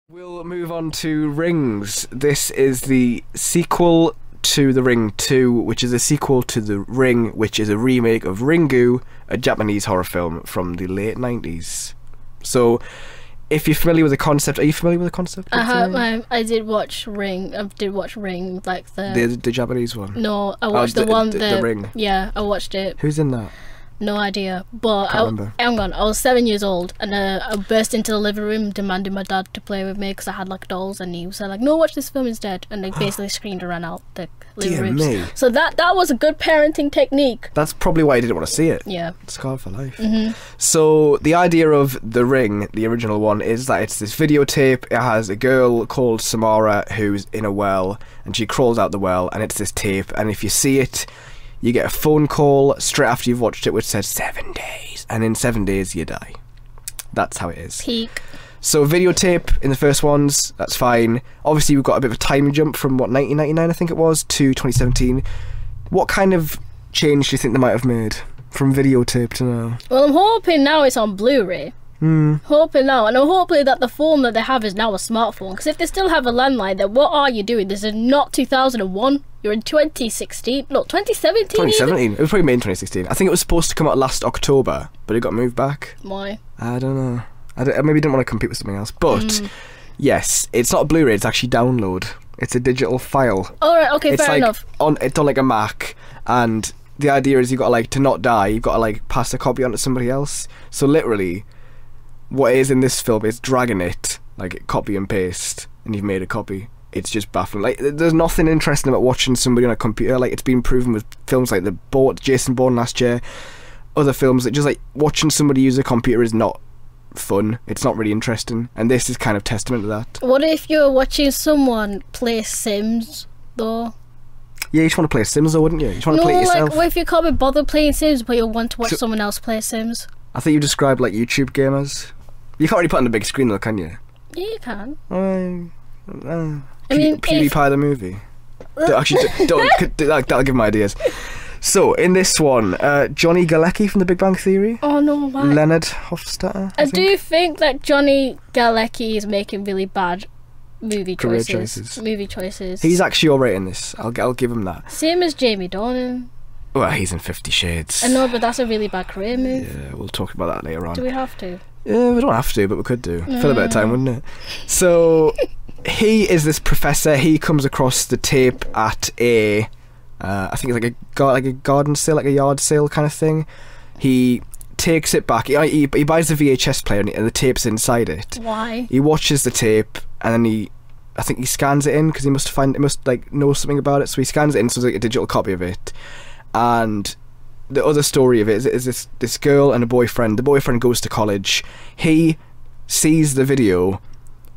We'll move on to Rings. This is the sequel to The Ring 2, which is a sequel to The Ring, which is a remake of Ringu, a Japanese horror film from the late 90s. So, if you're familiar with the concept, are you familiar with the concept? I did watch Ring. I did watch Ring, like the Japanese one. No, I watched the Ring. Yeah, I watched it. Who's in that? No idea, but hang on. I was 7 years old, and I burst into the living room demanding my dad to play with me because I had like dolls, and he said like, "No, watch this film instead," and they basically screamed and ran out the living room. Me. So that was a good parenting technique. That's probably why I didn't want to see it. Yeah, scarred for life. So the idea of The Ring, the original one, is that it's this videotape. It has a girl called Samara who's in a well, and she crawls out the well, and it's this tape, and if you see it, you get a phone call straight after you've watched it which says 7 days, and in 7 days you die. That's how it is. Peak. So videotape in the first ones, that's fine. Obviously we've got a bit of a time jump from 1999 I think it was to 2017. What kind of change do you think they might have made from videotape to now? Well, I'm hoping now it's on Blu-ray. Hoping now, and I'm hoping that the phone that they have is now a smartphone, because if they still have a landline, then what are you doing? This is not 2001. You're in 2016. No, 2017. 2017. It was probably made in 2016. I think it was supposed to come out last October, but it got moved back. Why? I don't know. I maybe didn't want to compete with something else. But yes, it's not a Blu-ray. It's actually download. It's a digital file. All right. Okay. It's fair enough. It's on like a Mac, and the idea is you've got to not die. You've got to pass a copy on to somebody else. So literally, what it is in this film is dragging it, copy and paste, and you've made a copy. It's just baffling. There's nothing interesting about watching somebody on a computer. It's been proven with films like Jason Bourne last year, other films that just watching somebody use a computer is not fun. It's not really interesting, and this is kind of testament to that. What if you're watching someone play Sims, though? Yeah, you just want to play Sims, though, wouldn't you? You just want to play it yourself. What if you can't be bothered playing Sims, but you want to watch someone else play Sims? I think you described YouTube gamers. You can't really put it on the big screen though, can you? Yeah, you can. PewDiePie the movie. That'll give me ideas. So in this one, Johnny Galecki from The Big Bang Theory. Oh no, why? Leonard Hofstadter. I do think that Johnny Galecki is making really bad movie choices. He's actually alright in this. I'll give him that. Same as Jamie Dornan. Well, he's in 50 Shades. I know, but that's a really bad career move. Yeah, we'll talk about that later on. Do we have to? Yeah, we don't have to, but we could do. Fill a bit of time, wouldn't it? So, he is this professor. He comes across the tape at I think it's like a garden sale, like a yard sale kind of thing. He takes it back. He buys the VHS player and the tape's inside it. Why? He watches the tape and then I think he scans it in because he must know something about it. So he scans it in, so it's like a digital copy of it. And the other story of it is this girl and a boyfriend. The boyfriend goes to college. He sees the video,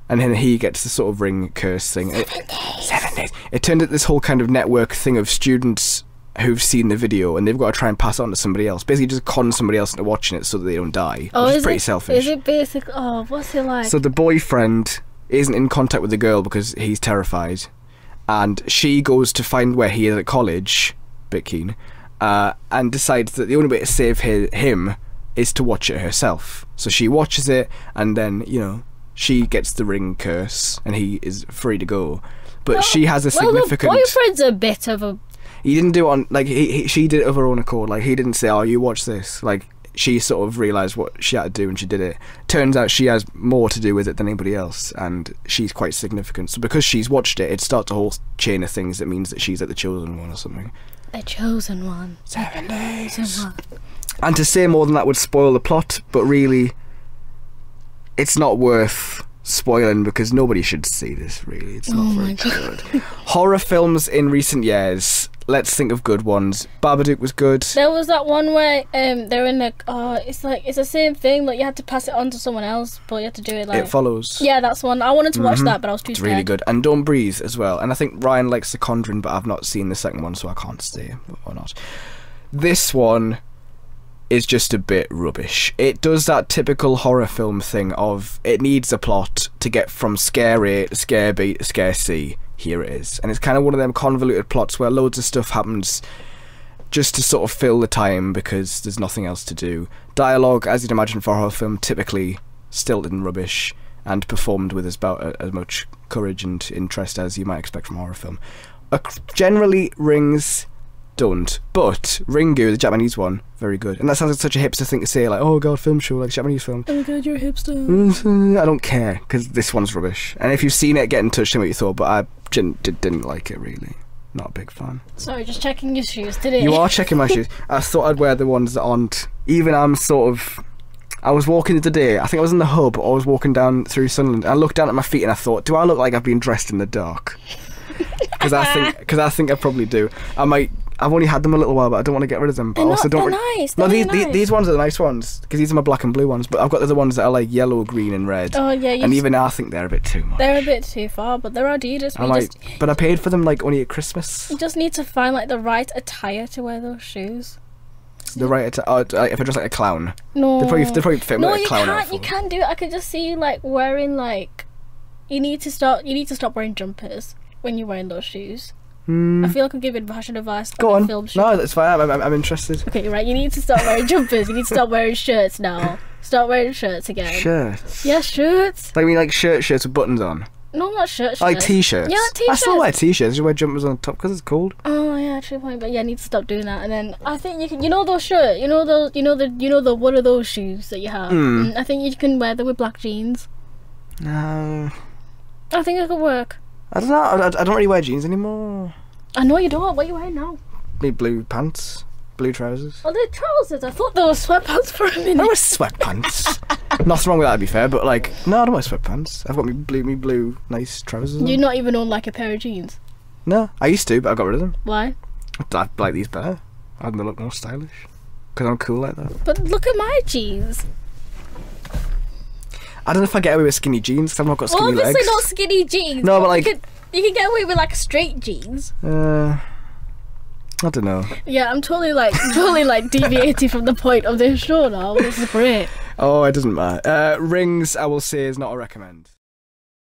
and then he gets the sort of ring curse thing. 7 days. It turned into this whole kind of network thing of students who've seen the video, and they've got to try and pass it on to somebody else. Basically, just con somebody else into watching it so that they don't die. Which is pretty selfish. Is it basic? Oh, what's it like? So the boyfriend isn't in contact with the girl because he's terrified, and she goes to find where he is at college. Bit keen. And decides that the only way to save him is to watch it herself. So she watches it, and then she gets the ring curse, and he is free to go. But she has a significant. The boyfriend's a bit of a. He didn't do it on she did it of her own accord. He didn't say, "Oh, you watch this." She sort of realised what she had to do, and she did it. Turns out she has more to do with it than anybody else, and she's quite significant. So because she's watched it, it starts a whole chain of things that means that she's the chosen one or something. The chosen one. 7 days. And to say more than that would spoil the plot, but really, it's not worth spoiling because nobody should see this, really. It's not very good. Horror films in recent years, let's think of good ones. Babadook was good. There was that one where they're in it's the same thing, you had to pass it on to someone else, but you had to do it It Follows. Yeah, that's one. I wanted to watch that, but I was too scared. It's really good. And Don't Breathe as well. And I think Ryan likes The Conjuring, but I've not seen the second one, so I can't say or not. This one is just a bit rubbish. It does that typical horror film thing of it needs a plot to get from scare A to scare B to scare C. Here it is. And it's kind of one of them convoluted plots where loads of stuff happens just to sort of fill the time because there's nothing else to do. Dialogue, as you'd imagine for a horror film, typically stilted and rubbish. and performed with about as much courage and interest as you might expect from a horror film. Generally, Rings don't, but Ringu, the Japanese one, very good. And that sounds like such a hipster thing to say, like, oh god, film show, like Japanese film. Oh god, you're a hipster. I don't care, because this one's rubbish. And if you've seen it, get in touch, tell me what you thought, but I didn't like it, really. Not a big fan. Sorry, just checking your shoes today. You are checking my shoes. I thought I'd wear the ones that aren't... Even I was walking today, I think I was in the hub, or I was walking down through Sunderland, and I looked down at my feet and I thought, do I look like I've been dressed in the dark? Because I think I probably do. I've only had them a little while, but I don't want to get rid of them. But they're nice. No, They're nice. These ones are the nice ones, because these are my black and blue ones. But I've got the other ones that are like yellow, green, and red. Oh yeah, and even I think they're a bit too much. They're a bit too far, but they're Adidas. But I paid for them like only at Christmas. You just need to find like the right attire to wear those shoes. The right attire. Oh, if I dress like a clown. No. They probably fit me like a clown. No, you can't do it. I could just see you like wearing like. You need to stop wearing jumpers when you're wearing those shoes. I feel like I'm giving fashion advice. Go on. Film shoot. No, that's fine. I'm interested. Okay, right. You need to stop wearing jumpers. You need to stop wearing shirts now. Start wearing shirts again. Shirts. Yeah, shirts. Like, I mean, like shirts with buttons on. No, not shirts. Like t-shirts. Yeah, like t-shirts. I still wear t-shirts. You wear jumpers on top because it's cold. Oh yeah, true point. But yeah, I need to stop doing that. And then I think you can. You know those shirts. You know the what are those shoes that you have? I think you can wear them with black jeans. No. I think it could work. I don't know. I don't really wear jeans anymore. I know you don't. What are you wearing now? Me blue pants, blue trousers. Oh, they're trousers. I thought they were sweatpants for a minute. I wear sweatpants. Nothing wrong with that, to be fair. But like, no, I don't wear sweatpants. I've got me blue nice trousers. You not even own like a pair of jeans? No, I used to, but I got rid of them. Why? I like these better. I think they look more stylish. Because I'm cool like that. But look at my jeans. I don't know if I get away with skinny jeans because I've not got skinny legs. Obviously not skinny jeans. No, but like... You can get away with like straight jeans. I don't know. Yeah, I'm totally deviating from the point of this show now. This is great. Oh, it doesn't matter. Rings, I will say, is not a recommend.